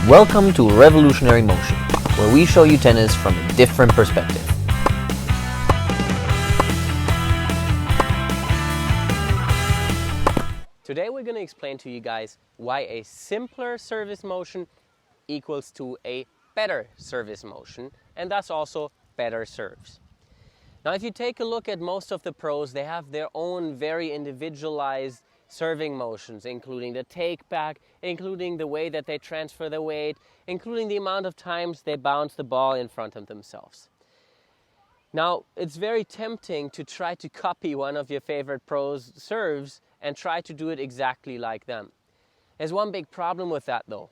Welcome to Revolutionary Motion, where we show you tennis from a different perspective. Today we're going to explain to you guys why a simpler service motion equals to a better service motion, and thus also better serves. Now if you take a look at most of the pros, they have their own very individualized serving motions, including the take back, including the way that they transfer the weight, including the amount of times they bounce the ball in front of themselves. Now, it's very tempting to try to copy one of your favorite pros' serves and try to do it exactly like them. There's one big problem with that though.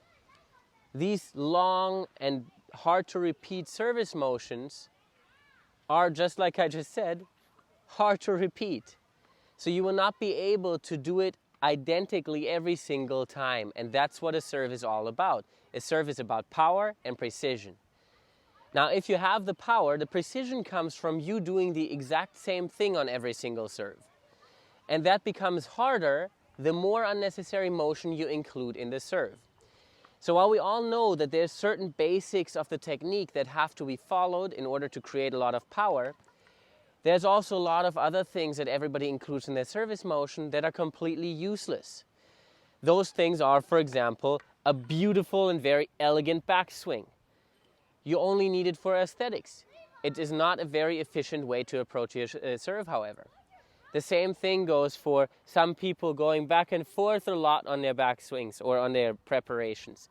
These long and hard to repeat service motions are, just like I just said, hard to repeat. So you will not be able to do it identically every single time, and that's what a serve is all about. A serve is about power and precision. Now, if you have the power, the precision comes from you doing the exact same thing on every single serve. And that becomes harder the more unnecessary motion you include in the serve. So while we all know that there's certain basics of the technique that have to be followed in order to create a lot of power, there's also a lot of other things that everybody includes in their service motion that are completely useless. Those things are, for example, a beautiful and very elegant backswing. You only need it for aesthetics. It is not a very efficient way to approach your serve, however. The same thing goes for some people going back and forth a lot on their backswings or on their preparations.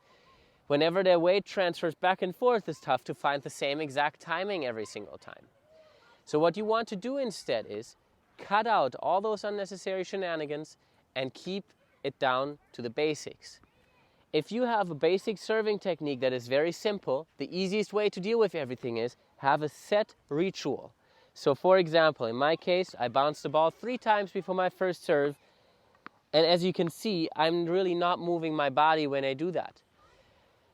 Whenever their weight transfers back and forth, it's tough to find the same exact timing every single time. So what you want to do instead is cut out all those unnecessary shenanigans and keep it down to the basics. If you have a basic serving technique that is very simple, the easiest way to deal with everything is have a set ritual. So for example, in my case, I bounce the ball 3 times before my first serve, and as you can see, I'm really not moving my body when I do that.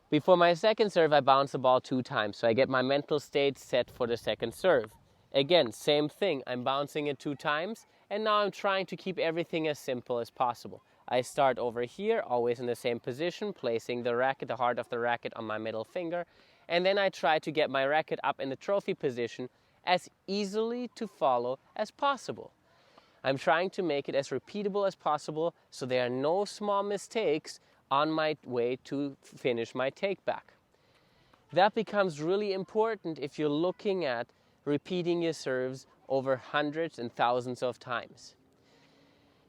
Before my second serve, I bounce the ball 2 times, so I get my mental state set for the second serve. Again, same thing, I'm bouncing it 2 times, and now I'm trying to keep everything as simple as possible. I start over here, always in the same position, placing the racket, the heart of the racket on my middle finger, and then I try to get my racket up in the trophy position as easily to follow as possible. I'm trying to make it as repeatable as possible so there are no small mistakes on my way to finish my take back. That becomes really important if you're looking at repeating your serves over hundreds and thousands of times.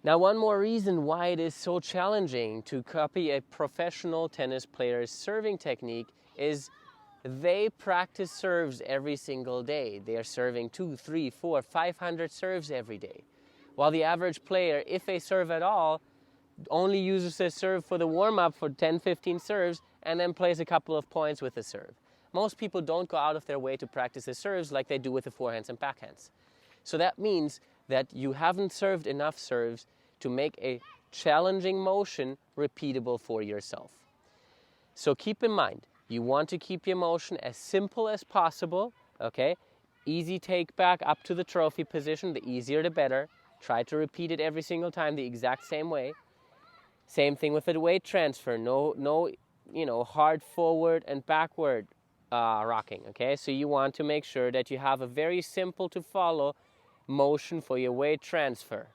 Now, one more reason why it is so challenging to copy a professional tennis player's serving technique is they practice serves every single day. They are serving 2, 3, 4, 500 serves every day. While the average player, if they serve at all, only uses their serve for the warm-up for 10, 15 serves and then plays a couple of points with the serve. Most people don't go out of their way to practice the serves like they do with the forehands and backhands. So that means that you haven't served enough serves to make a challenging motion repeatable for yourself. So keep in mind, you want to keep your motion as simple as possible, okay? Easy take back up to the trophy position, the easier the better. Try to repeat it every single time the exact same way. Same thing with the weight transfer, no hard forward and backward rocking, okay? So you want to make sure that you have a very simple to follow motion for your weight transfer.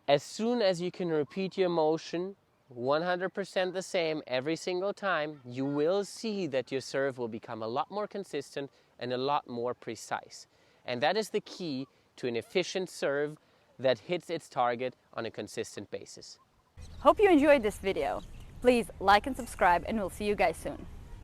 As soon as you can repeat your motion 100% the same every single time, you will see that your serve will become a lot more consistent and a lot more precise. And that is the key to an efficient serve that hits its target on a consistent basis. Hope you enjoyed this video. Please like and subscribe, and we'll see you guys soon.